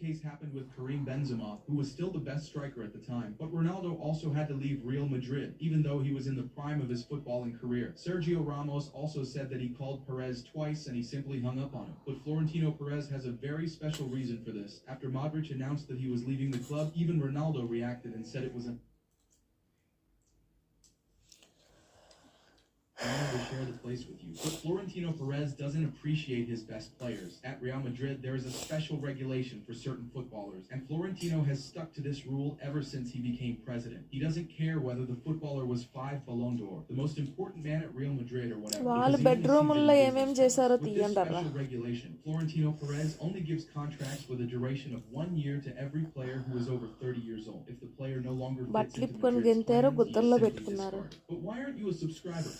case happened with Karim Benzema, who was still the best striker at the time. But Ronaldo also had to leave Real Madrid, even though he was in the prime of his footballing career. Sergio Ramos also said that he called Perez twice and he simply hung up on him. But Florentino Perez has a very special reason for this. After Modric announced that he was leaving the club, even Ronaldo reacted and said it was an honor to share the place with you. But Florentino Perez doesn't appreciate his best players. At Real Madrid, there is a special regulation for certain footballers, and Florentino has stuck to this rule ever since he became president. He doesn't care whether the footballer was 5 Ballon d'Or, the most important man at Real Madrid or whatever. వాళ్ళు because even if he బెడ్రూముల్లో didn't ఏమేం business చేశారో with this తీయండర్రా. special regulation, Florentino Perez only gives contracts with a duration of 1 year to every player who is over 30 years old. If the player no longer fits into బట్లిప్పుకొని Madrid's గెంతారు plans, he is గుత్తల్లో simply పెట్టుకున్నారు. discarded. But why aren't you a subscriber?